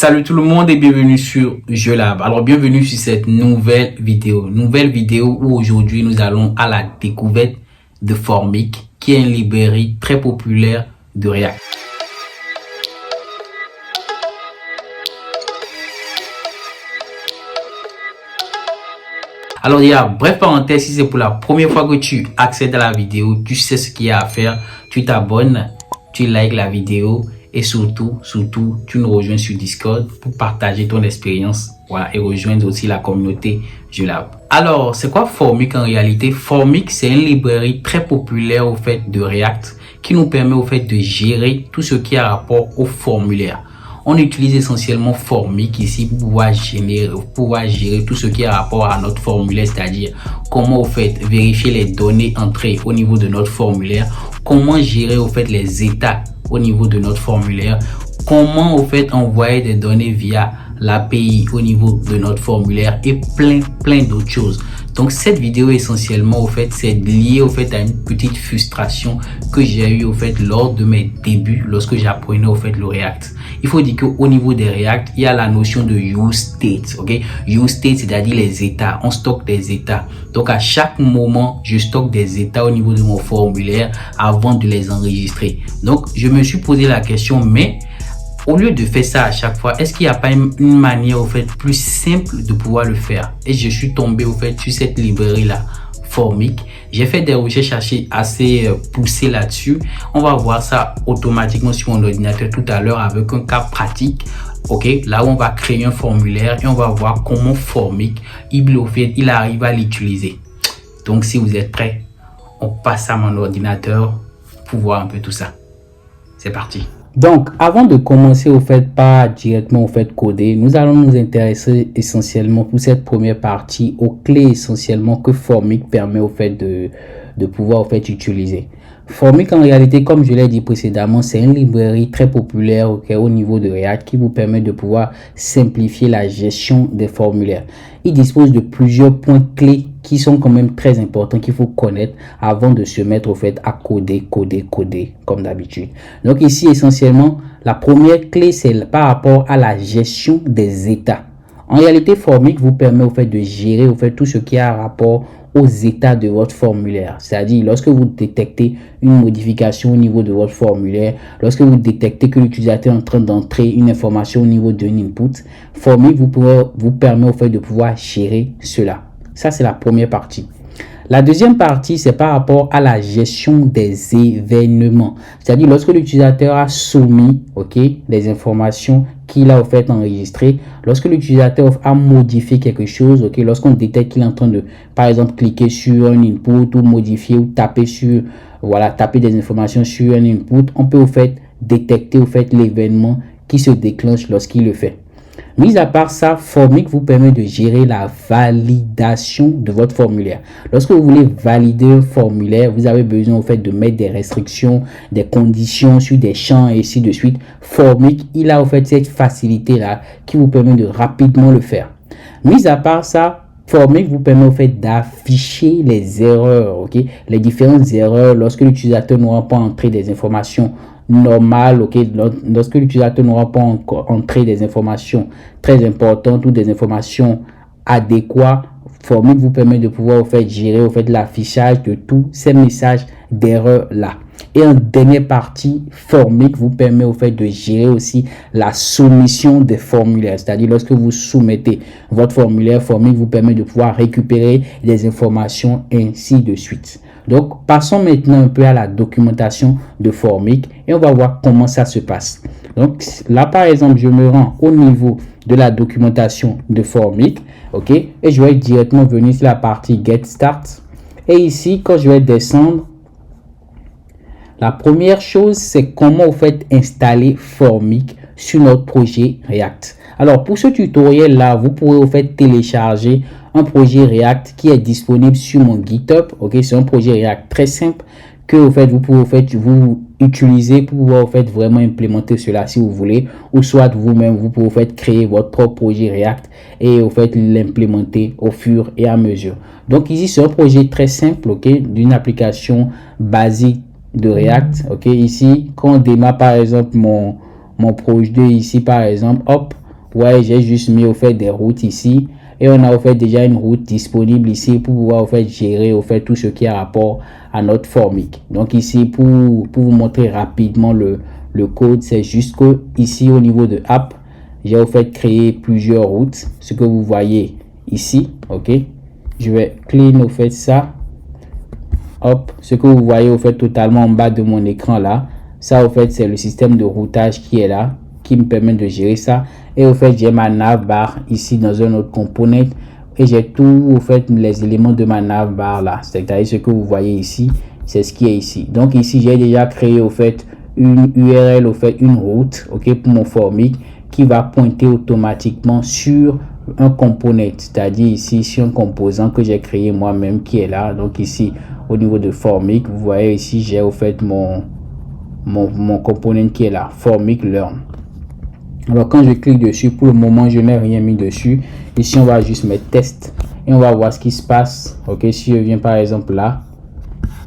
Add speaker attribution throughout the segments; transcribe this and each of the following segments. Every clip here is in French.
Speaker 1: Salut tout le monde et bienvenue sur JeuxLab. Alors bienvenue sur cette nouvelle vidéo. Où aujourd'hui nous allons à la découverte de Formic, qui est une librairie très populaire de React. Alors bref parenthèse, si c'est pour la première fois que tu accèdes à la vidéo, tu sais ce qu'il y a à faire. Tu t'abonnes, tu likes la vidéo. Et surtout, tu nous rejoins sur Discord pour partager ton expérience, voilà, et rejoindre aussi la communauté JeuxLab. Alors, c'est quoi Formic en réalité? Formic, c'est une librairie très populaire au fait de React qui nous permet au fait de gérer tout ce qui a rapport au formulaire. On utilise essentiellement Formic ici pour pouvoir gérer tout ce qui a rapport à notre formulaire, c'est-à-dire comment au fait vérifier les données entrées au niveau de notre formulaire, comment gérer au fait les états au niveau de notre formulaire, comment au fait envoyer des données via l'API au niveau de notre formulaire et plein d'autres choses. Donc cette vidéo essentiellement au fait c'est lié au fait à une petite frustration que j'ai eu au fait lors de mes débuts lorsque j'apprenais au fait le React. Il faut dire qu'au niveau des React, il y a la notion de use state, ok? Use state, c'est-à-dire les états. On stocke des états. Donc à chaque moment, je stocke des états au niveau de mon formulaire avant de les enregistrer. Donc je me suis posé la question, mais au lieu de faire ça à chaque fois, est-ce qu'il n'y a pas une manière au fait plus simple de pouvoir le faire? Et je suis tombé au fait sur cette librairie là, Formic. J'ai fait des recherches assez poussées là-dessus. On va voir ça automatiquement sur mon ordinateur tout à l'heure avec un cas pratique. Ok, là où on va créer un formulaire et on va voir comment Formic il arrive à l'utiliser. Donc si vous êtes prêts, on passe à mon ordinateur pour voir un peu tout ça. C'est parti. Donc, avant de commencer au fait pas directement au fait coder, nous allons nous intéresser essentiellement pour cette première partie aux clés essentiellement que Formic permet au fait de pouvoir au fait utiliser. Formic en réalité, comme je l'ai dit précédemment, c'est une librairie très populaire au niveau de React qui vous permet de pouvoir simplifier la gestion des formulaires. Il dispose de plusieurs points clés qui sont quand même très importants qu'il faut connaître avant de se mettre au fait à coder comme d'habitude. Donc ici essentiellement, la première clé c'est par rapport à la gestion des états. En réalité, Formic vous permet au fait de gérer au fait tout ce qui a rapport aux états de votre formulaire. C'est-à-dire, lorsque vous détectez une modification au niveau de votre formulaire, lorsque vous détectez que l'utilisateur est en train d'entrer une information au niveau d'un input, Formic vous permet au fait de pouvoir gérer cela. Ça, c'est la première partie. La deuxième partie, c'est par rapport à la gestion des événements. C'est-à-dire, lorsque l'utilisateur a soumis des informations qu'il a au fait enregistrées, lorsque l'utilisateur a modifié quelque chose, lorsqu'on détecte qu'il est en train de, par exemple, cliquer sur un input ou modifier ou taper des informations sur un input, on peut au fait détecter au fait l'événement qui se déclenche lorsqu'il le fait. Mis à part ça, Formic vous permet de gérer la validation de votre formulaire. Lorsque vous voulez valider un formulaire, vous avez besoin au fait de mettre des restrictions, des conditions sur des champs et ainsi de suite. Formic, il a au fait cette facilité là qui vous permet de rapidement le faire. Mis à part ça, Formic vous permet au fait d'afficher les erreurs, les différentes erreurs lorsque l'utilisateur n'aura pas entré des informations normales, lorsque l'utilisateur n'aura pas encore entré des informations très importantes ou des informations adéquates. Formic vous permet de pouvoir au fait gérer au fait l'affichage de tous ces messages d'erreur là. Et en dernière partie, Formic vous permet au fait de gérer aussi la soumission des formulaires. C'est-à-dire lorsque vous soumettez votre formulaire, Formic vous permet de pouvoir récupérer des informations ainsi de suite. Donc, passons maintenant un peu à la documentation de Formic et on va voir comment ça se passe. Donc, là, par exemple, je me rends au niveau de la documentation de Formic, et je vais directement venir sur la partie Get Start. Et ici, quand je vais descendre, la première chose, c'est comment vous faites installer Formic sur notre projet React. Alors, pour ce tutoriel-là, vous pourrez au fait télécharger un projet React qui est disponible sur mon GitHub. C'est un projet React très simple que au fait vous pouvez vous utiliser pour pouvoir vraiment implémenter cela si vous voulez, ou soit vous-même vous pouvez créer votre propre projet React et l'implémenter au fur et à mesure. Donc ici c'est un projet très simple d'une application basique de React. Ici quand on démarre par exemple mon projet ici par exemple, hop, Ouais, j'ai juste mis au fait des routes ici. Et on a au fait déjà une route disponible ici pour pouvoir au fait gérer au fait tout ce qui a rapport à notre Formic. Donc ici pour vous montrer rapidement le code, c'est juste que ici au niveau de app, j'ai au fait créé plusieurs routes, ce que vous voyez ici. Ok, je vais clean au fait ça. Hop, ce que vous voyez au fait totalement en bas de mon écran là, ça au fait c'est le système de routage qui est là, qui me permet de gérer ça. Et au fait j'ai ma navbar ici dans un autre component et j'ai tout au fait les éléments de ma navbar là, c'est-à-dire ce que vous voyez ici, c'est ce qui est ici. Donc ici j'ai déjà créé au fait une URL, au fait une route, ok, pour mon Formic qui va pointer automatiquement sur un component, c'est-à-dire ici sur un composant que j'ai créé moi-même qui est là. Donc ici au niveau de Formic, vous voyez ici j'ai au fait mon component qui est là, Formic Learn. Alors quand je clique dessus, pour le moment je n'ai rien mis dessus. Ici on va juste mettre test et on va voir ce qui se passe. Ok, si je viens par exemple là,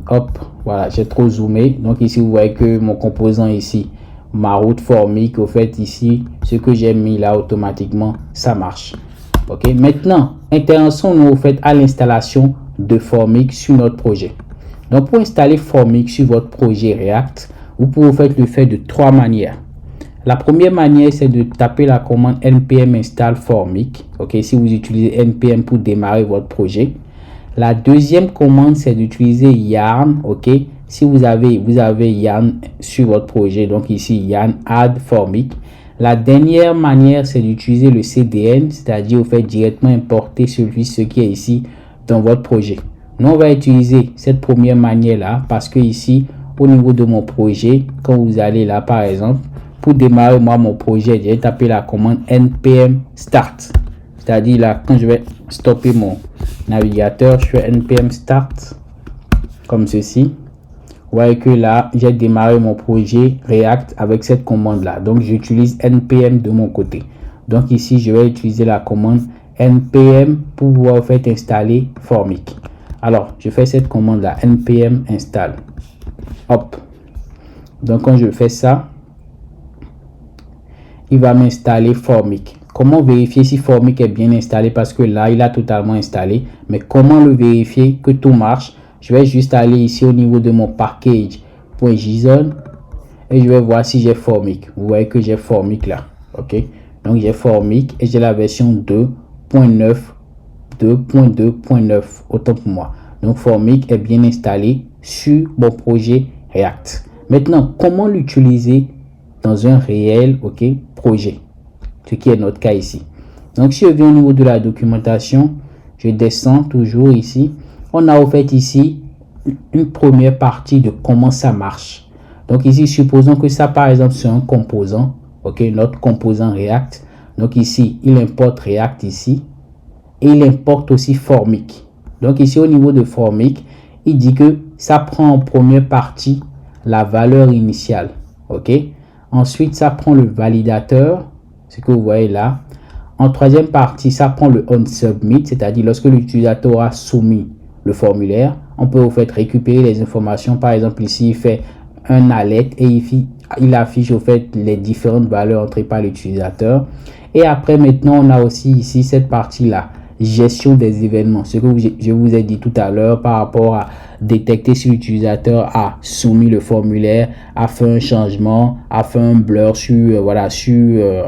Speaker 1: hop, voilà, j'ai trop zoomé. Donc ici vous voyez que mon composant ici, ma route Formic, au fait ici ce que j'ai mis là automatiquement ça marche. Ok, maintenant intéressons-nous au fait à l'installation de Formic sur notre projet. Donc pour installer Formic sur votre projet React, vous pouvez le faire de trois manières. La première manière, c'est de taper la commande npm install Formic. Ok, si vous utilisez npm pour démarrer votre projet. La deuxième commande, c'est d'utiliser yarn. Ok, si vous avez yarn sur votre projet, donc ici yarn add Formic. La dernière manière, c'est d'utiliser le cdn, c'est-à-dire au fait directement importer ce qui est ici dans votre projet. Nous, on va utiliser cette première manière là parce que ici, au niveau de mon projet, quand vous allez là par exemple, pour démarrer moi mon projet, j'ai tapé la commande npm start, c'est-à-dire là quand je vais stopper mon navigateur, je fais npm start comme ceci. Vous voyez que là j'ai démarré mon projet React avec cette commande là, donc j'utilise npm de mon côté. Donc ici je vais utiliser la commande npm pour pouvoir en fait installer Formic. Alors je fais cette commande là, npm install. Hop, donc quand je fais ça, il va m'installer Formic. Comment vérifier si Formic est bien installé? Parce que là, il a totalement installé. Mais comment le vérifier que tout marche? Je vais juste aller ici au niveau de mon package.json et je vais voir si j'ai Formic. Vous voyez que j'ai Formic là. Ok. Donc j'ai Formic et j'ai la version 2.9, 2.2.9. Autant pour moi. Donc Formic est bien installé sur mon projet React. Maintenant, comment l'utiliser dans un réel projet, ce qui est notre cas ici. Donc si je viens au niveau de la documentation, je descends toujours ici, on a au fait ici une première partie de comment ça marche. Donc ici supposons que ça par exemple c'est un composant, notre composant React. Donc ici il importe React ici et il importe aussi Formic. Donc ici au niveau de Formic, il dit que ça prend en première partie la valeur initiale. Ensuite, ça prend le validateur, ce que vous voyez là. En troisième partie, ça prend le onSubmit, c'est-à-dire lorsque l'utilisateur a soumis le formulaire, on peut au fait récupérer les informations. Par exemple, ici, il fait un alert et il affiche au fait les différentes valeurs entrées par l'utilisateur. Et après, maintenant, on a aussi ici cette partie-là, gestion des événements, ce que je vous ai dit tout à l'heure par rapport à détecter si l'utilisateur a soumis le formulaire, a fait un changement, a fait un blur sur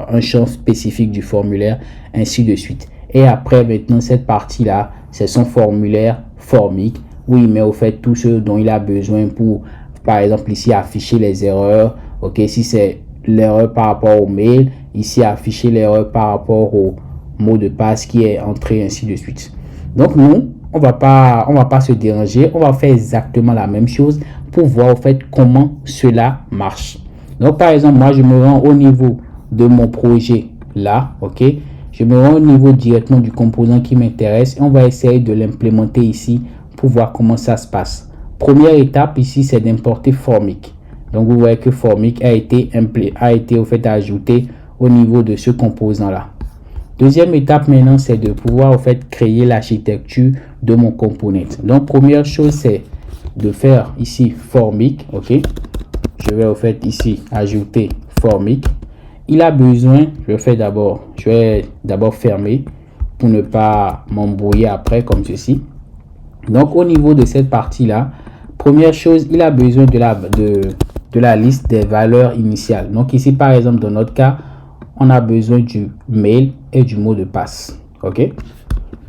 Speaker 1: un champ spécifique du formulaire, ainsi de suite. Et après maintenant cette partie là, c'est son formulaire Formic où il met au fait tout ce dont il a besoin pour par exemple ici afficher les erreurs. Si c'est l'erreur par rapport au mail, ici afficher l'erreur par rapport au mot de passe qui est entré, ainsi de suite. Donc nous on va pas se déranger, on va faire exactement la même chose pour voir au fait comment cela marche. Donc par exemple, moi je me rends au niveau de mon projet là, je me rends au niveau directement du composant qui m'intéresse et on va essayer de l'implémenter ici pour voir comment ça se passe. Première étape ici, c'est d'importer Formic. Donc vous voyez que Formic a été au fait ajouté au niveau de ce composant là. Deuxième étape maintenant, c'est de pouvoir au fait créer l'architecture de mon component. Donc première chose, c'est de faire ici Formic. Je vais au fait ici ajouter Formic il a besoin, je vais d'abord fermer pour ne pas m'embrouiller après comme ceci. Donc au niveau de cette partie là, première chose, il a besoin de la liste des valeurs initiales. Donc ici par exemple dans notre cas, on a besoin du mail et du mot de passe. Ok.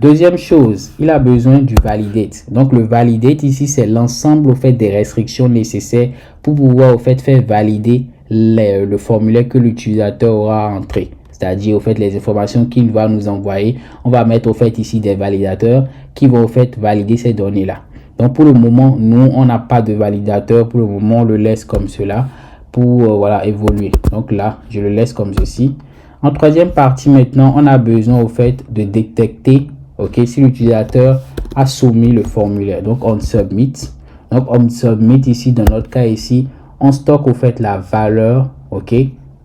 Speaker 1: Deuxième chose, il a besoin du validate. Donc le validate ici, c'est l'ensemble au fait des restrictions nécessaires pour pouvoir au fait faire valider le formulaire que l'utilisateur aura entré. C'est-à-dire au fait les informations qu'il va nous envoyer. On va mettre au fait ici des validateurs qui vont au fait valider ces données-là. Donc pour le moment, nous, on n'a pas de validateur. Pour le moment, on le laisse comme cela pour voilà, évoluer. Donc là, je le laisse comme ceci. En troisième partie maintenant, on a besoin au fait de détecter si l'utilisateur a soumis le formulaire. Donc on submit. Donc on submit ici, dans notre cas ici, on stocke au fait la valeur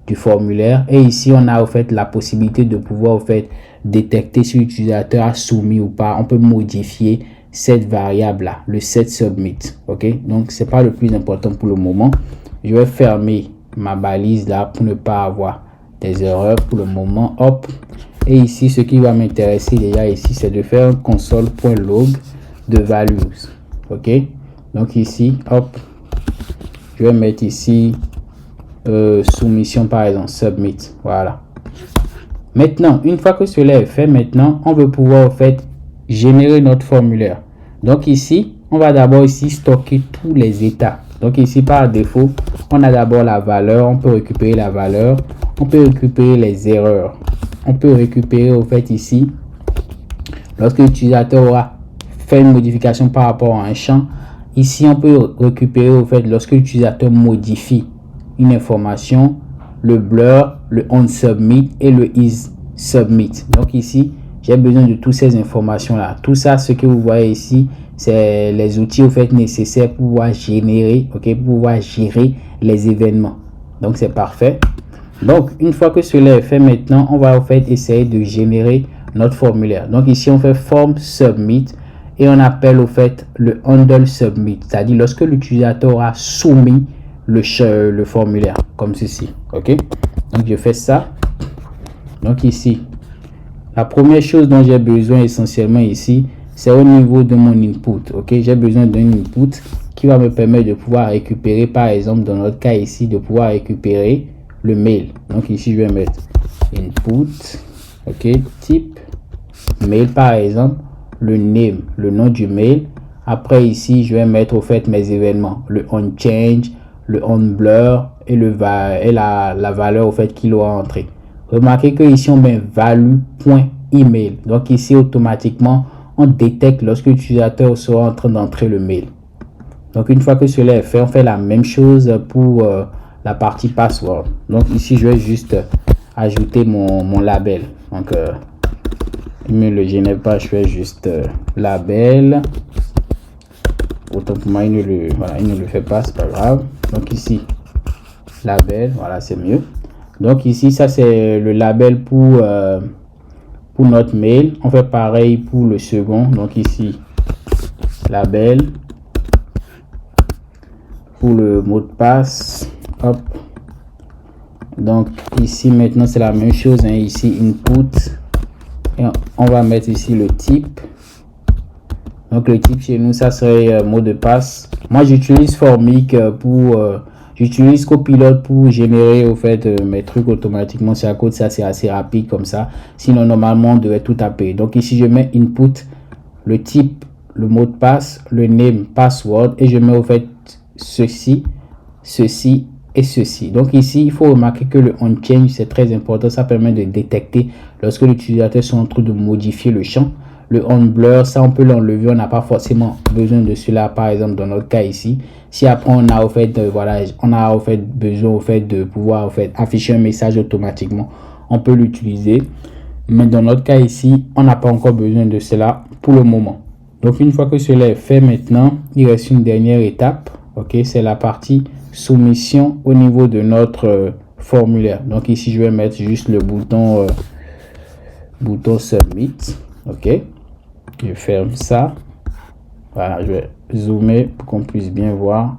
Speaker 1: du formulaire. Et ici, on a au fait la possibilité de pouvoir au fait détecter si l'utilisateur a soumis ou pas. On peut modifier cette variable là, le set submit. Donc c'est pas le plus important pour le moment. Je vais fermer ma balise là pour ne pas avoir des erreurs pour le moment. Hop. Et ici, ce qui va m'intéresser déjà ici, c'est de faire un console.log de values. Donc ici, hop, je vais mettre ici soumission par exemple, submit. Voilà. Maintenant, une fois que cela est fait, maintenant, on veut pouvoir en fait générer notre formulaire. Donc ici, on va d'abord ici stocker tous les états. Donc ici, par défaut, on a d'abord la valeur. On peut récupérer la valeur. On peut récupérer les erreurs. On peut récupérer au fait ici, lorsque l'utilisateur aura fait une modification par rapport à un champ, ici on peut récupérer au fait lorsque l'utilisateur modifie une information, le blur, le on submit et le is submit. Donc ici, j'ai besoin de toutes ces informations là. Tout ça, ce que vous voyez ici, c'est les outils au fait nécessaires pour pouvoir générer, pour pouvoir gérer les événements. Donc c'est parfait. Donc une fois que cela est fait, maintenant on va en fait essayer de générer notre formulaire. Donc ici on fait form submit et on appelle au fait le handle submit, c'est-à-dire lorsque l'utilisateur a soumis le formulaire comme ceci. Donc je fais ça. Donc ici, la première chose dont j'ai besoin essentiellement ici, c'est au niveau de mon input. J'ai besoin d'un input qui va me permettre de pouvoir récupérer, par exemple dans notre cas ici, de pouvoir récupérer le mail. Donc ici je vais mettre input, type mail par exemple, le name, le nom du mail. Après ici je vais mettre au fait mes événements, le on change, le on blur et la valeur au fait qu'il aura entré. Remarquez que ici on met value.email. Donc ici automatiquement on détecte lorsque l'utilisateur sera en train d'entrer le mail. Donc une fois que cela est fait, on fait la même chose pour la partie password. Donc ici je vais juste ajouter mon label. Donc il ne le génère pas, je fais juste label. Autant pour moi il ne le fait pas, c'est pas grave. Donc ici label, voilà, c'est mieux. Donc ici ça c'est le label pour notre mail. On fait pareil pour le second. Donc ici label pour le mot de passe. Hop. Donc ici maintenant c'est la même chose, ici input et on va mettre ici le type. Donc le type chez nous ça serait mot de passe. Moi j'utilise Formic j'utilise Copilot pour générer au fait mes trucs automatiquement. C'est à cause de ça, c'est assez rapide comme ça. Sinon normalement on devrait tout taper. Donc ici je mets input, le type, le mot de passe, le name, password et je mets au fait ceci, ceci et ceci. Donc ici il faut remarquer que le on change c'est très important. Ça permet de détecter lorsque l'utilisateur est en train de modifier le champ. Le on blur, ça on peut l'enlever, on n'a pas forcément besoin de cela, par exemple dans notre cas ici. Si après on a au fait besoin au fait de pouvoir afficher un message automatiquement, on peut l'utiliser. Mais dans notre cas ici, on n'a pas encore besoin de cela pour le moment. Donc une fois que cela est fait, maintenant il reste une dernière étape. C'est la partie soumission au niveau de notre formulaire. Donc ici je vais mettre juste le bouton submit. Je ferme ça. Voilà, je vais zoomer pour qu'on puisse bien voir.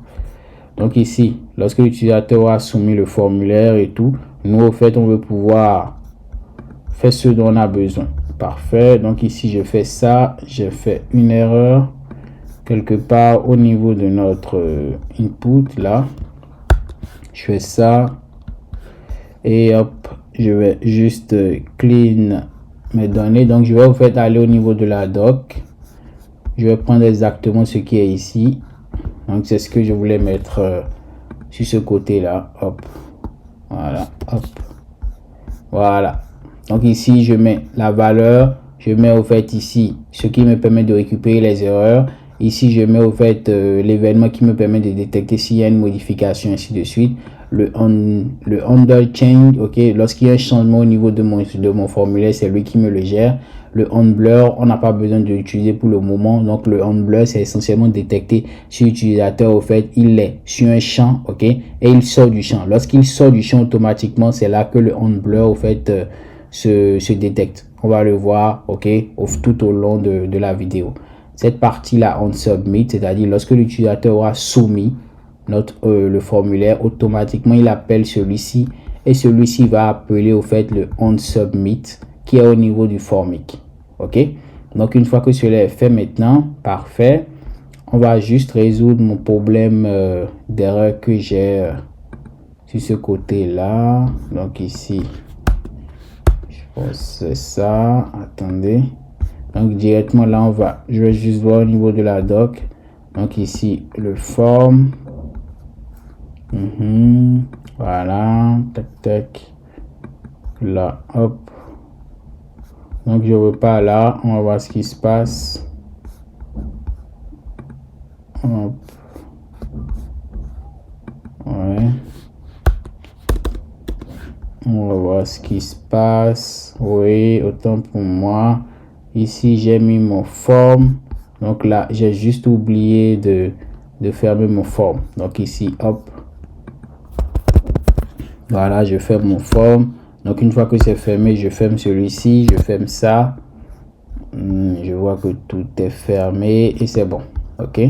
Speaker 1: Donc ici, lorsque l'utilisateur a soumis le formulaire et tout,
Speaker 2: Nous, au fait, on veut pouvoir faire ce dont on a besoin. Parfait. Donc ici, je fais ça. J'ai fait une erreur quelque part au niveau de notre input là. Je fais ça. Et hop, je vais juste clean mes données. Donc, je vais au fait aller au niveau de la doc. Je vais prendre exactement ce qui est ici. Donc, c'est ce que je voulais mettre sur ce côté-là. Hop. Voilà. Hop. Voilà. Donc, ici, je mets la valeur. Je mets au fait ici ce qui me permet de récupérer les erreurs. Ici, je mets au fait l'événement qui me permet de détecter s'il y a une modification, ainsi de suite. Le handle change, ok, lorsqu'il y a un changement au niveau de mon formulaire, c'est lui qui me le gère. Le on blur, on n'a pas besoin de l'utiliser pour le moment. Donc le on blur, c'est essentiellement détecter si l'utilisateur au fait il est sur un champ, ok, et il sort du champ. Lorsqu'il sort du champ automatiquement, c'est là que le on blur au fait se détecte. On va le voir, ok, tout au long de la vidéo. Cette partie là on submit, c'est-à-dire lorsque l'utilisateur aura soumis le formulaire, automatiquement il appelle celui-ci et celui-ci va appeler au fait le on submit qui est au niveau du formic. Ok, donc une fois que cela est fait maintenant, parfait, on va juste résoudre mon problème d'erreur que j'ai sur ce côté là. Donc ici je pense que c'est ça. Attendez, donc directement là je vais juste voir au niveau de la doc. Donc ici le form. Voilà, tac tac, là, hop. Donc je repars là, on va voir ce qui se passe. Hop. Ouais. On va voir ce qui se passe. Oui, autant pour moi. Ici, j'ai mis mon form. Donc là, j'ai juste oublié de fermer mon form. Donc ici, hop. Voilà, je ferme mon form. Donc une fois que c'est fermé, je ferme celui-ci, je ferme ça. Je vois que tout est fermé et c'est bon. Ok,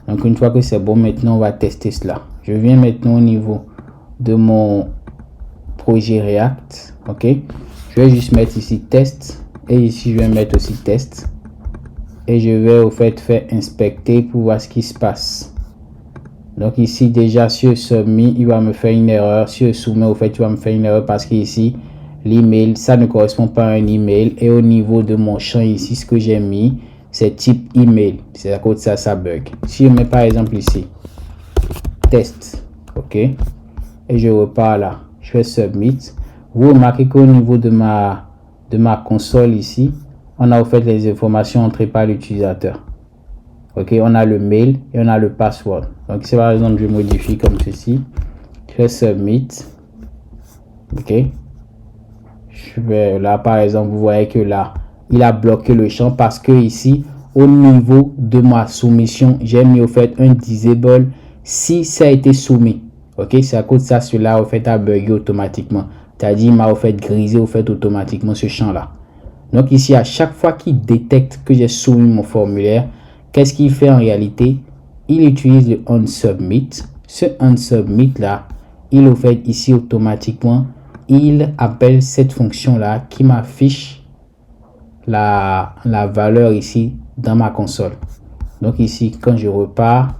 Speaker 2: donc une fois que c'est bon, maintenant on va tester cela. Je viens maintenant au niveau de mon projet React. Ok, je vais juste mettre ici test et ici je vais mettre aussi test et je vais au fait faire inspecter pour voir ce qui se passe. Donc ici déjà sur submit il va me faire une erreur, sur soumet au fait il va me faire une erreur parce que ici l'email ça ne correspond pas à un email et au niveau de mon champ ici ce que j'ai mis c'est type email, c'est à cause de ça bug. Si je mets par exemple ici test, ok, et je repars là, je fais submit, vous remarquez qu'au niveau de ma console ici on a au fait les informations entrées par l'utilisateur. Ok, on a le mail et on a le password. Donc si par exemple je modifie comme ceci, je fais submit, ok, je vais là par exemple, vous voyez que là il a bloqué le champ parce que ici au niveau de ma soumission j'ai mis au fait un disable si ça a été soumis. Ok, c'est à cause de ça cela au fait a bugué automatiquement, c'est-à-dire il m'a au fait grisé au fait automatiquement ce champ là. Donc ici à chaque fois qu'il détecte que j'ai soumis mon formulaire, qu'est-ce qu'il fait en réalité? Il utilise le onSubmit. Ce onSubmit là, il au fait ici automatiquement, il appelle cette fonction là qui m'affiche la valeur ici dans ma console. Donc ici quand je repars,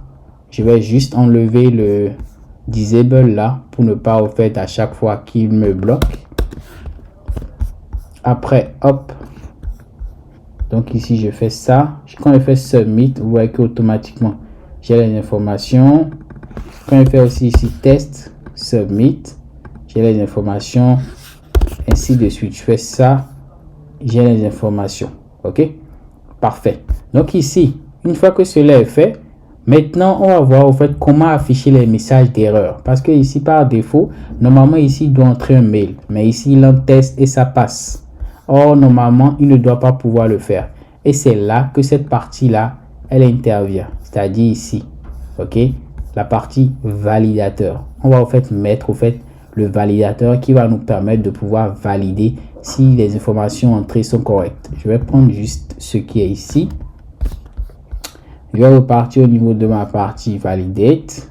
Speaker 2: je vais juste enlever le disable là pour ne pas au fait à chaque fois qu'il me bloque. Après hop, donc ici je fais ça, quand je fais submit, vous voyez qu'automatiquement j'ai les informations. Quand je fais aussi ici test submit, j'ai les informations, ainsi de suite. Je fais ça, j'ai les informations. Ok, parfait. Donc ici une fois que cela est fait, maintenant on va voir au fait comment afficher les messages d'erreur, parce que ici par défaut normalement ici il doit entrer un mail, mais ici il en teste et ça passe. Or normalement il ne doit pas pouvoir le faire et c'est là que cette partie là elle intervient, c'est-à-dire ici, ok, la partie validateur. On va au fait mettre au fait le validateur qui va nous permettre de pouvoir valider si les informations entrées sont correctes. Je vais prendre juste ce qui est ici, je vais repartir au niveau de ma partie validate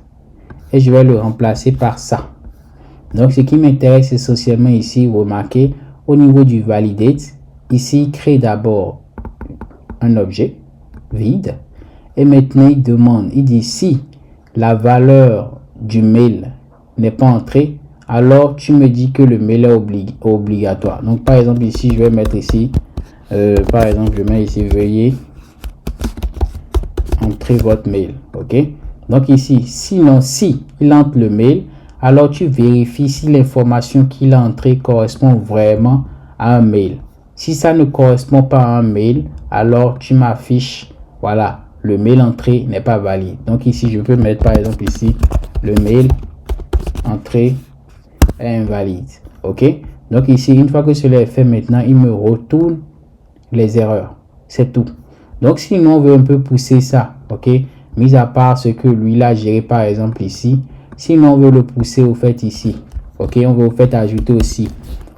Speaker 2: et je vais le remplacer par ça. Donc, ce qui m'intéresse essentiellement ici, remarquez, au niveau du validate, ici, il crée d'abord un objet vide. Et maintenant, il demande, il dit si la valeur du mail n'est pas entrée, alors tu me dis que le mail est obligatoire. Donc, par exemple, ici, je vais mettre ici, par exemple, je mets ici, veuillez entrer votre mail. OK? Donc, ici, sinon, si il entre le mail, alors tu vérifies si l'information qu'il a entrée correspond vraiment à un mail. Si ça ne correspond pas à un mail, alors tu m'affiches, voilà, le mail entré n'est pas valide. Donc ici, je peux mettre par exemple ici, le mail entré est invalide. OK? Donc ici, une fois que cela est fait, maintenant, il me retourne les erreurs. C'est tout. Donc, sinon, on veut un peu pousser ça. OK? Mis à part ce que lui, il a géré par exemple ici. Sinon, on veut le pousser au fait ici. OK? On veut au fait ajouter aussi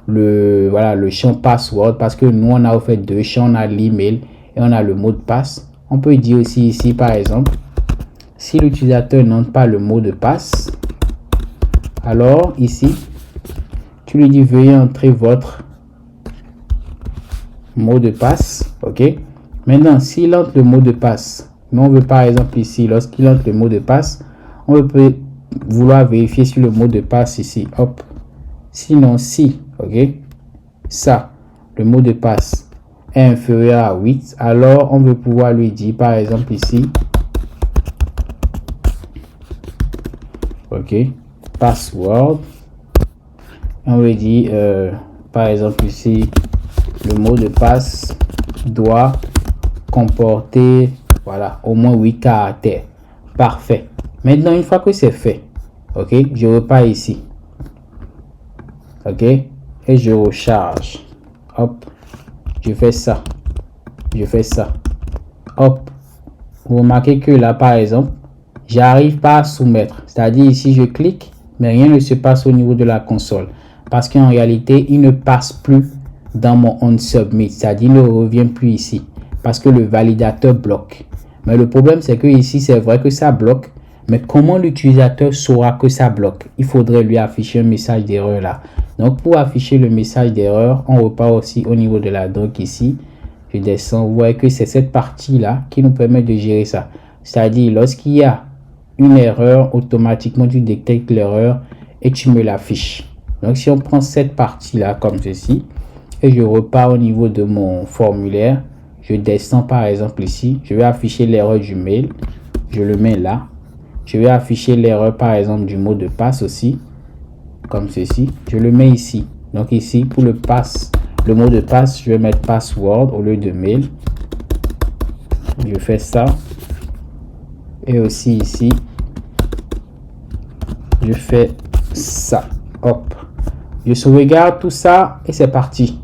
Speaker 2: le champ password, parce que nous, on a au fait deux champs. On a l'email et on a le mot de passe. On peut dire aussi ici, par exemple, si l'utilisateur n'entre pas le mot de passe, alors ici, tu lui dis veuillez entrer votre mot de passe. OK? Maintenant, s'il entre le mot de passe, mais on veut par exemple ici, lorsqu'il entre le mot de passe, on peut vouloir vérifier sur le mot de passe ici. Hop. Sinon, si, OK, ça, le mot de passe est inférieur à 8, alors on veut pouvoir lui dire par exemple ici, OK, password. On lui dit par exemple ici, le mot de passe doit comporter, voilà, au moins 8 caractères. Parfait. Maintenant, une fois que c'est fait, OK, je repars ici. OK, et je recharge. Hop, je fais ça. Je fais ça. Hop, vous remarquez que là, par exemple, j'arrive pas à soumettre. C'est-à-dire ici, je clique, mais rien ne se passe au niveau de la console. Parce qu'en réalité, il ne passe plus dans mon on submit. C'est-à-dire, il ne revient plus ici. Parce que le validateur bloque. Mais le problème, c'est que ici, c'est vrai que ça bloque. Mais comment l'utilisateur saura que ça bloque? Il faudrait lui afficher un message d'erreur là. Donc, pour afficher le message d'erreur, on repart aussi au niveau de la doc ici. Je descends. Vous voyez que c'est cette partie-là qui nous permet de gérer ça. C'est-à-dire, lorsqu'il y a une erreur, automatiquement, tu détectes l'erreur et tu me l'affiches. Donc, si on prend cette partie-là comme ceci, et je repars au niveau de mon formulaire, je descends par exemple ici. Je vais afficher l'erreur du mail. Je le mets là. Je vais afficher l'erreur par exemple du mot de passe aussi. Comme ceci. Je le mets ici. Donc ici, pour le mot de passe, je vais mettre password au lieu de mail. Je fais ça. Et aussi ici, je fais ça. Hop. Je sauvegarde tout ça et c'est parti.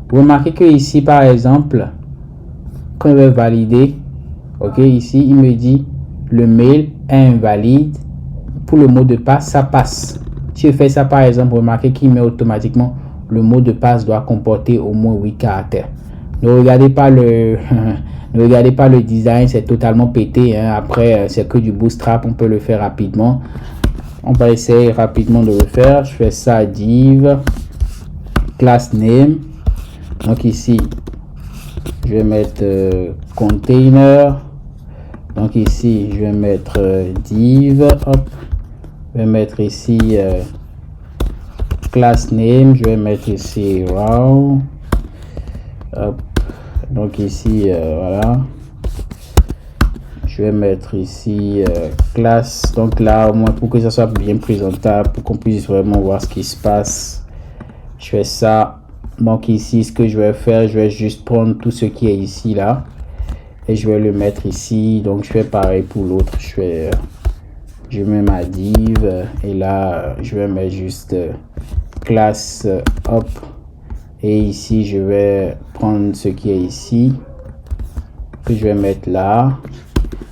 Speaker 2: Vous remarquez que ici, par exemple, quand je vais valider, OK, ici, il me dit le mail est invalide. Pour le mot de passe, ça passe. Si je fais ça, par exemple, remarquez qu'il met automatiquement le mot de passe doit comporter au moins 8 caractères. Ne regardez pas le ne regardez pas le design, c'est totalement pété, hein. Après, c'est que du bootstrap, on peut le faire rapidement. On va essayer rapidement de le faire. Je fais ça, div class name. Donc ici, je vais mettre container. Donc ici, je vais mettre div. Hop. Je vais mettre ici class name. Je vais mettre ici raw. Hop. Donc ici, voilà. Je vais mettre ici classe. Donc là, au moins pour que ça soit bien présentable, pour qu'on puisse vraiment voir ce qui se passe. Je fais ça. Donc ici, ce que je vais faire, je vais juste prendre tout ce qui est ici, là. Et je vais le mettre ici. Donc je fais pareil pour l'autre. Je mets ma div. Et là, je vais mettre juste classe. Hop. Et ici, je vais prendre ce qui est ici. Que je vais mettre là.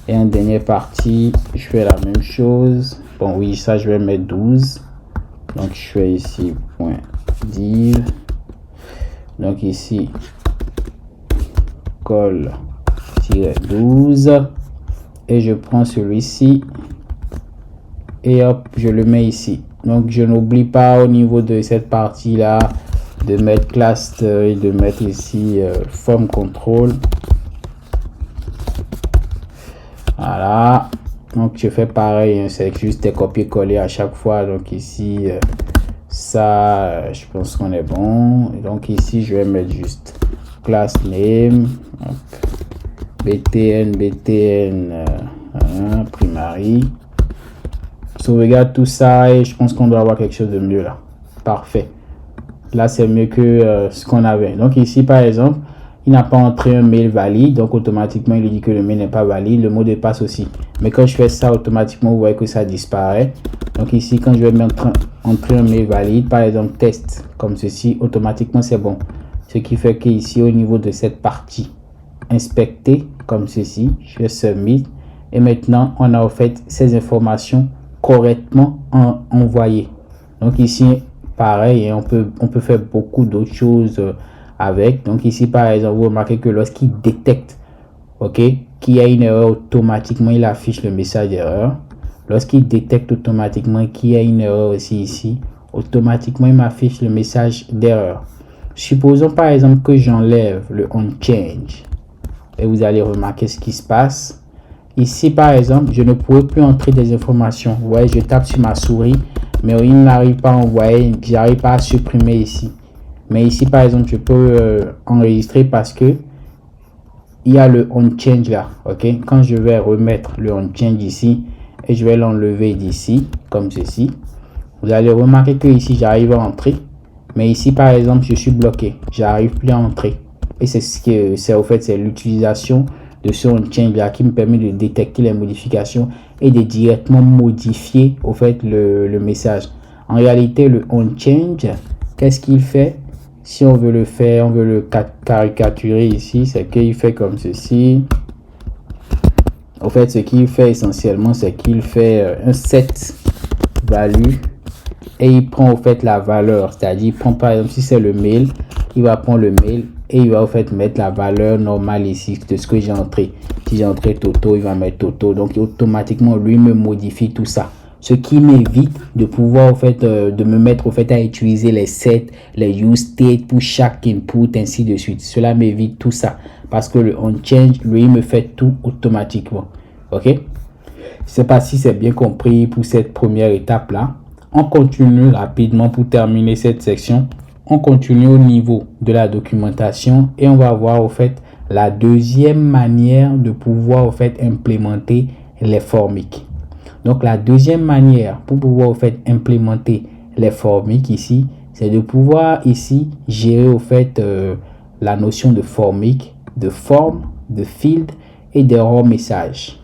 Speaker 2: Et en dernière partie, je fais la même chose. Bon, oui, ça, je vais mettre 12. Donc, je fais ici, point div. Donc, ici, col-12. Et je prends celui-ci. Et hop, je le mets ici. Donc je n'oublie pas au niveau de cette partie là de mettre class et de mettre ici form control. Voilà, donc je fais pareil, hein, c'est juste des copier-coller à chaque fois. Donc ici ça je pense qu'on est bon. Et donc ici je vais mettre juste class name, btn primary. Sauvegarde tout ça et je pense qu'on doit avoir quelque chose de mieux là. Parfait, là c'est mieux que ce qu'on avait. Donc ici par exemple il n'a pas entré un mail valide, donc automatiquement il lui dit que le mail n'est pas valide, le mot de passe aussi. Mais quand je fais ça, automatiquement vous voyez que ça disparaît. Donc ici quand je vais mettre entrer un mail valide, par exemple test comme ceci, automatiquement c'est bon. Ce qui fait que ici au niveau de cette partie inspecter comme ceci, je vais submit et maintenant on a en fait ces informations correctement envoyées. Donc ici pareil, on peut faire beaucoup d'autres choses avec. Donc ici par exemple vous remarquez que lorsqu'il détecte qu'il y a une erreur, automatiquement il affiche le message d'erreur. Lorsqu'il détecte automatiquement qu'il y a une erreur aussi ici, automatiquement il m'affiche le message d'erreur. Supposons par exemple que j'enlève le onChange et vous allez remarquer ce qui se passe. Ici par exemple je ne pourrais plus entrer des informations. Vous voyez, je tape sur ma souris mais il n'arrive pas à envoyer, j'arrive pas à supprimer ici. Mais ici par exemple je peux enregistrer parce que il y a le onChange là. Quand je vais remettre le onChange ici et je vais l'enlever d'ici comme ceci, vous allez remarquer que ici j'arrive à entrer, mais ici par exemple je suis bloqué, j'arrive plus à entrer. Et c'est ce que c'est, au fait c'est l'utilisation de ce onChange là qui me permet de détecter les modifications et de directement modifier au fait le message. En réalité le onChange, qu'est-ce qu'il fait? Si on veut le faire, on veut le caricaturer ici, c'est qu'il fait comme ceci. En fait, ce qu'il fait essentiellement, c'est qu'il fait un set value et il prend au fait la valeur. C'est-à-dire, il prend par exemple, si c'est le mail, il va prendre le mail et il va au fait mettre la valeur normale ici de ce que j'ai entré. Si j'ai entré Toto, il va mettre Toto. Donc, automatiquement, lui me modifie tout ça. Ce qui m'évite de pouvoir au fait de me mettre au fait à utiliser les sets, les use state pour chaque input, ainsi de suite. Cela m'évite tout ça parce que le onChange, lui, me fait tout automatiquement. Je sais pas si c'est bien compris pour cette première étape là. On continue rapidement pour terminer cette section. On continue au niveau de la documentation et on va voir au fait la deuxième manière de pouvoir au fait implémenter les formiques. Donc la deuxième manière pour pouvoir au fait implémenter les formiques ici, c'est de pouvoir ici gérer au fait la notion de formique, de forme, de field et d'erreur message.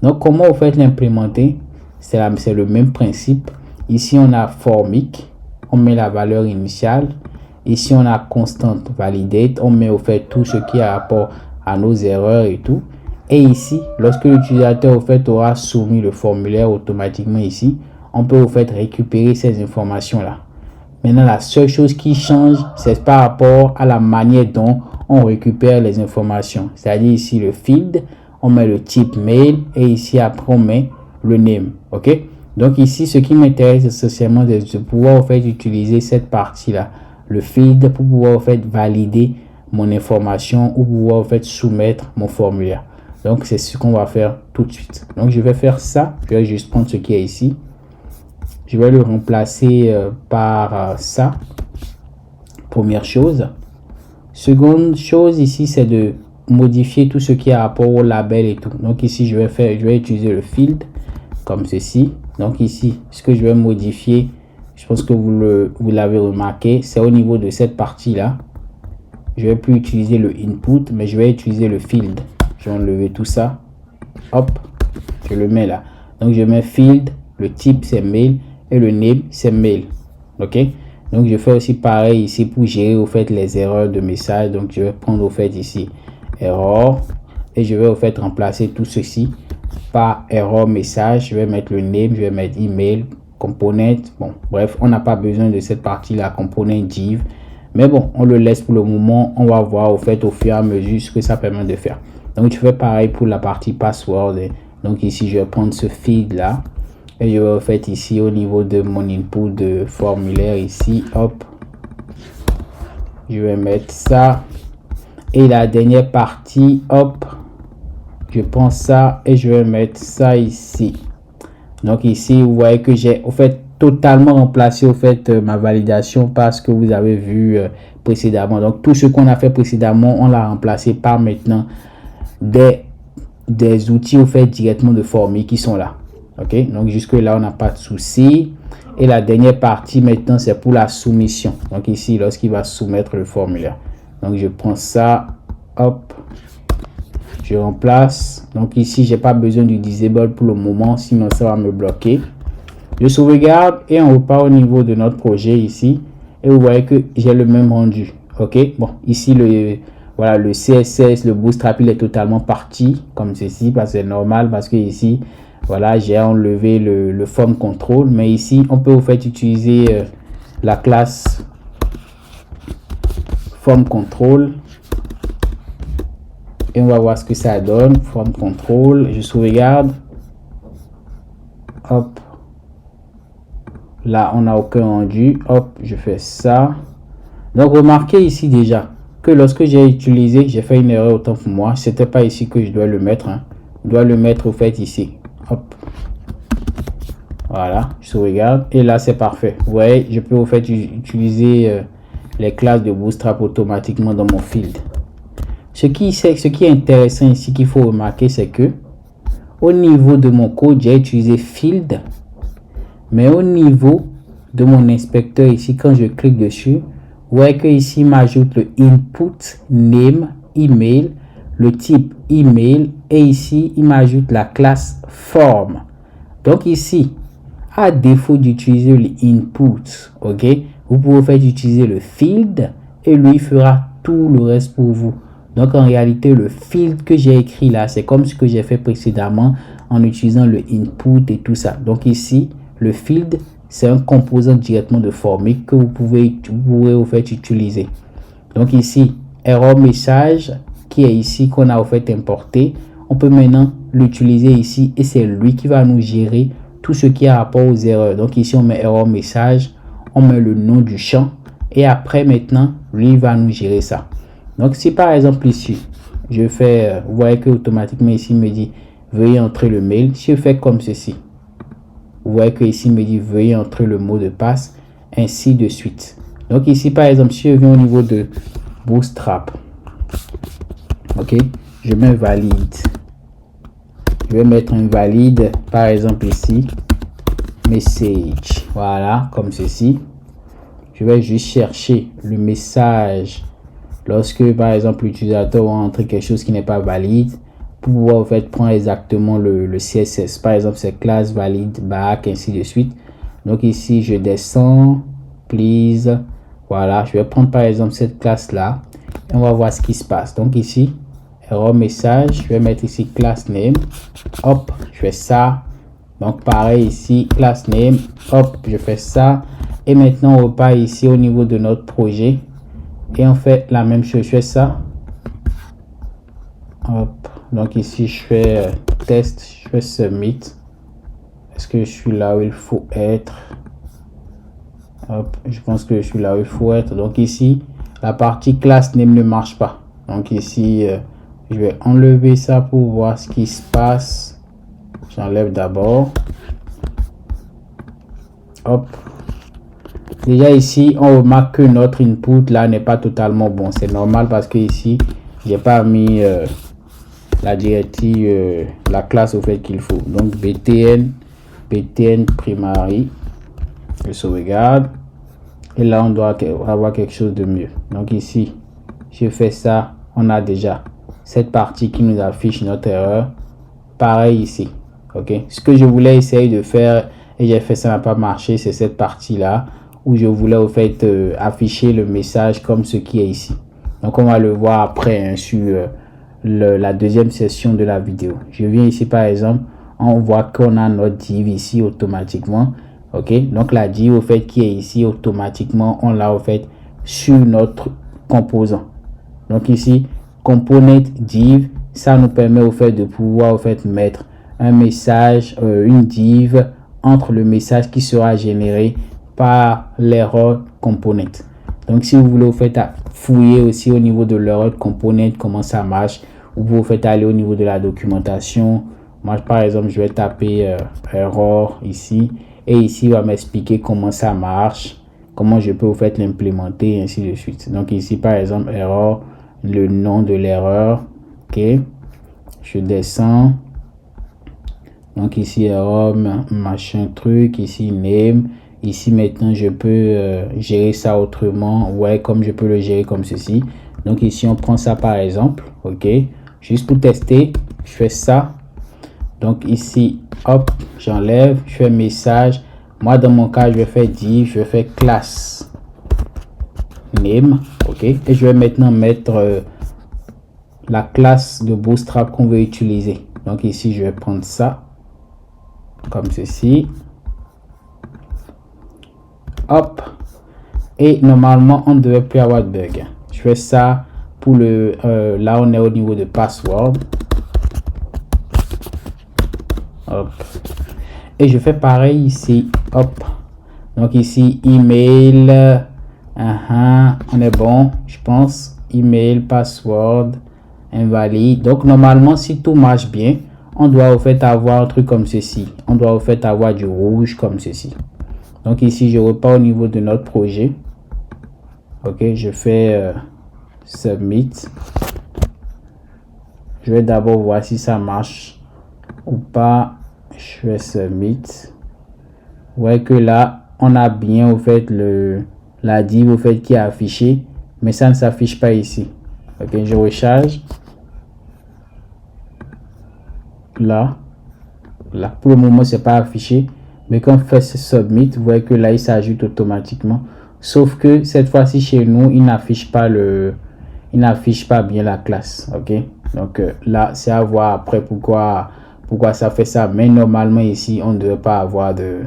Speaker 2: Donc comment au fait l'implémenter? C'est le même principe. Ici on a formique, on met la valeur initiale. Ici on a constant validate, on met au fait tout ce qui a rapport à nos erreurs et tout. Et ici, lorsque l'utilisateur au fait aura soumis le formulaire automatiquement ici, on peut au fait récupérer ces informations là. Maintenant, la seule chose qui change, c'est par rapport à la manière dont on récupère les informations. C'est-à-dire ici le field, on met le type mail et ici après on met le name. Donc ici, ce qui m'intéresse essentiellement, c'est de pouvoir au fait utiliser cette partie là, le field, pour pouvoir au fait valider mon information ou pouvoir au fait soumettre mon formulaire. Donc, c'est ce qu'on va faire tout de suite. Donc, je vais faire ça. Je vais juste prendre ce qui est ici. Je vais le remplacer par ça. Première chose. Seconde chose ici, c'est de modifier tout ce qui a rapport au label et tout. Donc, ici, je vais utiliser le field comme ceci. Donc, ici, ce que je vais modifier, je pense que vous l'avez remarqué, c'est au niveau de cette partie-là. Je vais plus utiliser le input, mais je vais utiliser le field. Je vais enlever tout ça. Hop, je le mets là. Donc, je mets field, le type c'est mail et le name c'est mail. Donc, je fais aussi pareil ici pour gérer au fait les erreurs de message. Donc, je vais prendre au fait ici erreur et je vais au fait remplacer tout ceci par erreur message. Je vais mettre le name, je vais mettre email, component. Bon, bref, on n'a pas besoin de cette partie là, component div. Mais bon, on le laisse pour le moment. On va voir au fait au fur et à mesure ce que ça permet de faire. Donc, je fais pareil pour la partie password. Donc, ici, je vais prendre ce field là. et je vais au fait ici au niveau de mon input de formulaire ici, hop, je vais mettre ça. Et la dernière partie, hop, je prends ça et je vais mettre ça ici. Donc ici, vous voyez que j'ai au fait totalement remplacé au fait ma validation par ce que vous avez vu précédemment. Donc tout ce qu'on a fait précédemment, on l'a remplacé par maintenant des outils au fait directement de Formy qui sont là. Ok, donc jusque là on n'a pas de souci. Et la dernière partie maintenant c'est pour la soumission. Donc ici lorsqu'il va soumettre le formulaire, donc je prends ça, hop, je remplace. Donc ici j'ai pas besoin du disable pour le moment, sinon ça va me bloquer. Je sauvegarde et on repart au niveau de notre projet ici et vous voyez que j'ai le même rendu. Ok, bon, ici voilà, le CSS, le Bootstrap, il est totalement parti comme ceci, parce que c'est normal, parce que ici voilà, j'ai enlevé le form control, mais ici on peut au fait utiliser la classe form control et on va voir ce que ça donne. Form control, je sauvegarde, hop, là on n'a aucun rendu, hop, je fais ça. Donc remarquez ici déjà que lorsque j'ai utilisé, j'ai fait une erreur autant pour moi, c'était pas ici que je dois le mettre, hein. Je dois le mettre au fait ici, hop, voilà, je sauvegarde et là c'est parfait. Vous voyez, je peux au fait utiliser les classes de Bootstrap automatiquement dans mon field. Ce qui est intéressant ici qu'il faut remarquer, c'est que au niveau de mon code, j'ai utilisé field, mais au niveau de mon inspecteur ici, quand je clique dessus, vous voyez que ici il m'ajoute le input name email, le type email, et ici il m'ajoute la classe form. Donc ici, à défaut d'utiliser le input, ok, vous pouvez faire utiliser le field et lui fera tout le reste pour vous. Donc en réalité, le field que j'ai écrit là, c'est comme ce que j'ai fait précédemment en utilisant le input et tout ça. Donc ici, le field, c'est un composant directement de Formy que vous pourrez au fait utiliser. Donc ici, error message qui est ici qu'on a au fait importé, on peut maintenant l'utiliser ici et c'est lui qui va nous gérer tout ce qui a rapport aux erreurs. Donc ici, on met error message, on met le nom du champ et après maintenant, lui il va nous gérer ça. Donc si par exemple ici, je fais, vous voyez que automatiquement ici il me dit veuillez entrer le mail. Si je fais comme ceci, vous voyez que ici il me dit veuillez entrer le mot de passe, ainsi de suite. Donc ici par exemple, si je viens au niveau de Bootstrap, ok, je mets valide. Je vais mettre un valide, par exemple ici, message, voilà, comme ceci. Je vais juste chercher le message lorsque par exemple l'utilisateur va entrer quelque chose qui n'est pas valide, pour pouvoir en fait prendre exactement le CSS. Par exemple, c'est classe valide back, ainsi de suite. Donc ici je descends, please, voilà, je vais prendre par exemple cette classe là et on va voir ce qui se passe. Donc ici error message, je vais mettre ici class name, hop, je fais ça. Donc pareil ici class name, hop, je fais ça. Et maintenant on repart ici au niveau de notre projet et on fait la même chose. Je fais ça, hop, donc ici je fais test, je fais submit. Est-ce que je suis là où il faut être? Hop, je pense que je suis là où il faut être. Donc ici la partie class name ne marche pas. Donc ici je vais enlever ça pour voir ce qui se passe. J'enlève d'abord, hop. Déjà ici on remarque que notre input là n'est pas totalement bon. C'est normal parce que ici j'ai pas mis la directive, la classe au fait qu'il faut. Donc btn primary, je sauvegarde et là on doit avoir quelque chose de mieux. Donc ici je fais ça, on a déjà cette partie qui nous affiche notre erreur. Pareil ici, ok. Ce que je voulais essayer de faire et j'ai fait, ça n'a pas marché, c'est cette partie là où je voulais au fait afficher le message comme ce qui est ici. Donc on va le voir après hein, sur la deuxième session de la vidéo. Je viens ici par exemple, on voit qu'on a notre div ici automatiquement, ok. Donc la div au fait qui est ici automatiquement, on l'a au fait sur notre composant. Donc ici component div, ça nous permet au fait de pouvoir au fait mettre un message, une div entre le message qui sera généré par l'error component. Donc si vous voulez vous faites fouiller aussi au niveau de l'error component comment ça marche, ou vous faites aller au niveau de la documentation. Moi par exemple je vais taper error ici, et ici il va m'expliquer comment ça marche, comment je peux vous faire l'implémenter, et ainsi de suite. Donc ici par exemple error, le nom de l'erreur. Ok, je descends. Donc ici error machin truc, ici name. Ici maintenant je peux gérer ça autrement, ouais, comme je peux le gérer comme ceci. Donc ici on prend ça par exemple, ok, juste pour tester, je fais ça. Donc ici hop, j'enlève, je fais message. Moi dans mon cas je vais faire div, je vais faire classe name, ok, et je vais maintenant mettre la classe de Bootstrap qu'on veut utiliser. Donc ici je vais prendre ça comme ceci, hop, et normalement on ne devait plus avoir de bug. Je fais ça pour le là on est au niveau de password, hop, et je fais pareil ici, hop. Donc ici email, on est bon, je pense. Email, password invalide. Donc normalement si tout marche bien, on doit au fait avoir un truc comme ceci, on doit au fait avoir du rouge comme ceci. Donc ici je repars au niveau de notre projet, ok, je fais submit. Je vais d'abord voir si ça marche ou pas. Je fais submit. Vous voyez que là on a bien au fait la div au fait qui est affichée, mais ça ne s'affiche pas ici. Ok, je recharge. Là pour le moment c'est pas affiché, mais quand on fait ce submit, vous voyez que là il s'ajoute automatiquement, sauf que cette fois-ci chez nous il n'affiche pas bien la classe. Ok, donc là c'est à voir après pourquoi ça fait ça, mais normalement ici on ne devait pas avoir de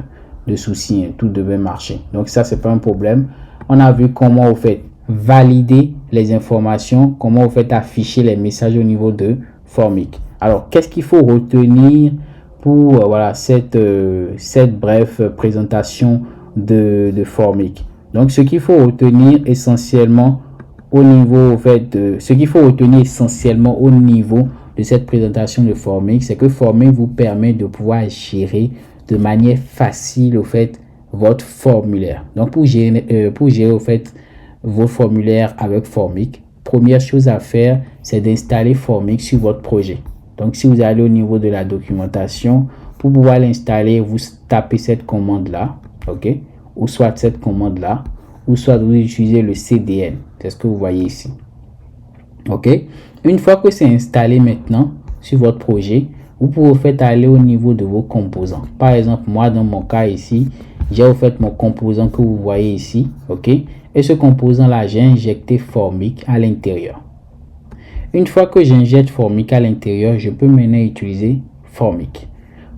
Speaker 2: soucis, hein. Tout devait marcher, donc ça c'est pas un problème. On a vu comment vous faites valider les informations, comment vous faites afficher les messages au niveau de Formic. Alors qu'est-ce qu'il faut retenir pour voilà cette brève présentation de Formic? Donc ce qu'il faut retenir essentiellement au niveau de cette présentation de Formic, c'est que Formic vous permet de pouvoir gérer de manière facile au fait votre formulaire. Donc pour gérer au fait vos formulaires avec Formic, première chose à faire, c'est d'installer Formic sur votre projet. Donc si vous allez au niveau de la documentation, pour pouvoir l'installer, vous tapez cette commande là, ok, ou soit cette commande là, ou soit vous utilisez le CDN. C'est ce que vous voyez ici. Ok, une fois que c'est installé maintenant sur votre projet, vous pouvez faire aller au niveau de vos composants. Par exemple, moi dans mon cas ici, j'ai au fait mon composant que vous voyez ici, ok, et ce composant là j'ai injecté Formic à l'intérieur. Une fois que j'injecte Formic à l'intérieur, je peux maintenant utiliser Formic.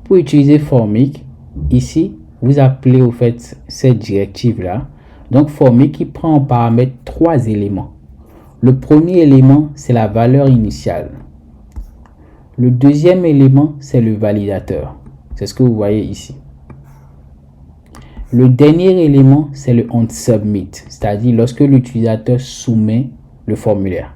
Speaker 2: Pour utiliser Formic, ici vous appelez au fait cette directive là. Donc Formic qui prend en paramètre 3 éléments. Le premier élément c'est la valeur initiale. Le deuxième élément c'est le validateur. C'est ce que vous voyez ici. Le dernier élément c'est le onSubmit, c'est-à-dire lorsque l'utilisateur soumet le formulaire.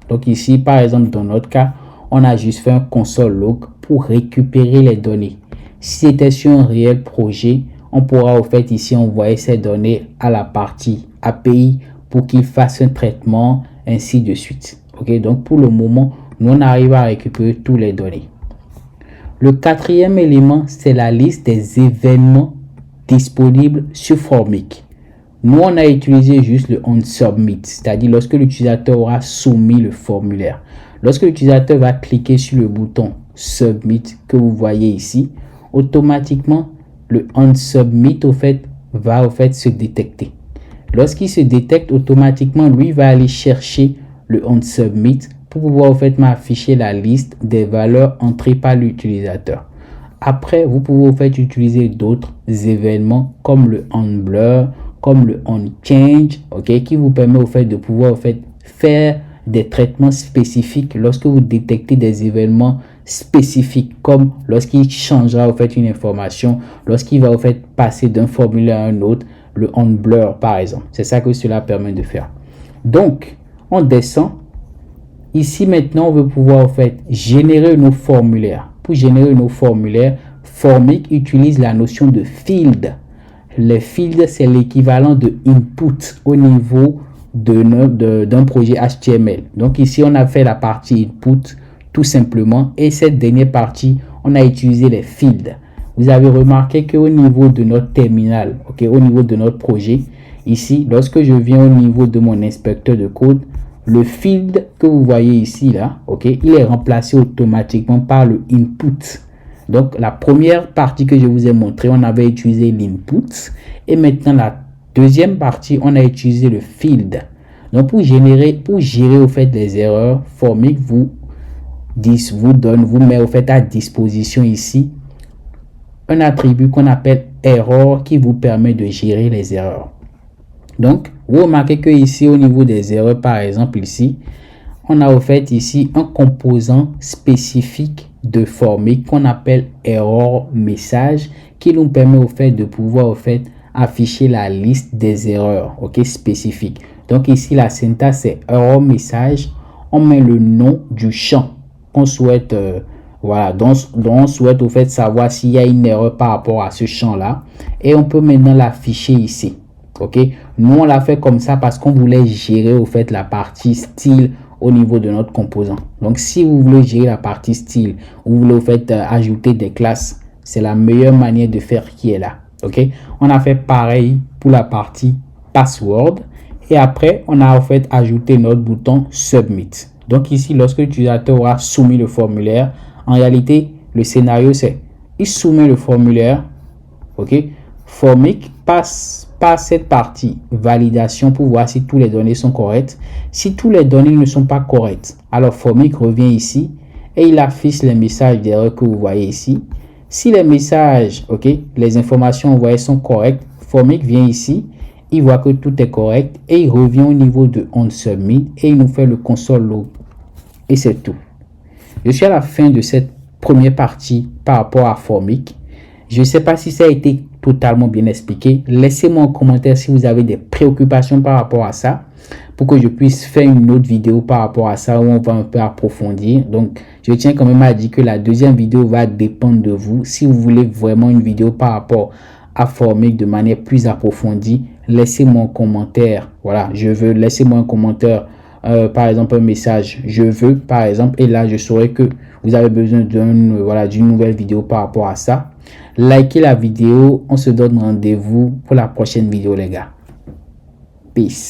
Speaker 2: Donc ici par exemple dans notre cas, on a juste fait un console log pour récupérer les données. Si c'était sur un réel projet, on pourra au fait ici envoyer ces données à la partie API pour qu'il fasse un traitement, ainsi de suite. Ok, donc pour le moment, nous on arrive à récupérer toutes les données. Le quatrième élément, c'est la liste des événements disponibles sur Formic. Nous on a utilisé juste le onSubmit, c'est-à-dire lorsque l'utilisateur aura soumis le formulaire. Lorsque l'utilisateur va cliquer sur le bouton Submit que vous voyez ici, automatiquement le onSubmit va se détecter. Lorsqu'il se détecte, automatiquement lui va aller chercher le onSubmit pour pouvoir m'afficher la liste des valeurs entrées par l'utilisateur. Après, vous pouvez utiliser d'autres événements comme le onBlur, comme le onChange, ok, qui vous permet de pouvoir faire des traitements spécifiques lorsque vous détectez des événements spécifiques, comme lorsqu'il changera au fait une information, lorsqu'il va au fait passer d'un formulaire à un autre, le on blur par exemple. C'est ça que cela permet de faire. Donc, on descend. Ici maintenant, on veut pouvoir en fait générer nos formulaires. Pour générer nos formulaires, Formic utilise la notion de field. Les fields, c'est l'équivalent de input au niveau d'un projet HTML. Donc ici, on a fait la partie input tout simplement. Et cette dernière partie, on a utilisé les fields. Vous avez remarqué qu'au niveau de notre terminal, au niveau de notre projet, ici, lorsque je viens au niveau de mon inspecteur de code, le field que vous voyez ici, là, il est remplacé automatiquement par le input. Donc, la première partie que je vous ai montré, on avait utilisé l'input. Et maintenant, la deuxième partie, on a utilisé le field. Donc, pour gérer au fait des erreurs, Formic vous met au fait à disposition ici un attribut qu'on appelle error qui vous permet de gérer les erreurs. Donc, vous remarquez que ici, au niveau des erreurs, par exemple, ici, on a au fait ici un composant spécifique de Formic qu'on appelle error message qui nous permet au fait de pouvoir au fait afficher la liste des erreurs spécifiques. Donc ici, la syntaxe c'est error message. On met le nom du champ qu'on souhaite, dont on souhaite au fait savoir s'il y a une erreur par rapport à ce champ là, et on peut maintenant l'afficher ici. Nous on l'a fait comme ça parce qu'on voulait gérer au fait la partie style au niveau de notre composant. Donc si vous voulez gérer la partie style, ou vous voulez au fait ajouter des classes, c'est la meilleure manière de faire qui est là. On a fait pareil pour la partie password, et après on a en fait ajouté notre bouton submit. Donc ici, lorsque l'utilisateur aura soumis le formulaire, en réalité le scénario c'est il soumet le formulaire, Formic passe par cette partie validation pour voir si toutes les données sont correctes. Si toutes les données ne sont pas correctes, alors Formic revient ici et il affiche les messages d'erreur que vous voyez ici. Si les messages, les informations envoyées sont correctes, Formic vient ici, il voit que tout est correct et il revient au niveau de on submit et il nous fait le console log. Et c'est tout. Je suis à la fin de cette première partie par rapport à Formic. Je ne sais pas si ça a été totalement bien expliqué. Laissez-moi en commentaire si vous avez des préoccupations par rapport à ça, pour que je puisse faire une autre vidéo par rapport à ça où on va un peu approfondir. Donc, je tiens quand même à dire que la deuxième vidéo va dépendre de vous. Si vous voulez vraiment une vidéo par rapport à Formic de manière plus approfondie, laissez-moi un commentaire. Voilà, je veux, laissez-moi un commentaire. Par exemple un message je veux par exemple, et là je saurai que vous avez besoin d'une nouvelle vidéo par rapport à ça. Likez la vidéo, on se donne rendez-vous pour la prochaine vidéo les gars. Peace.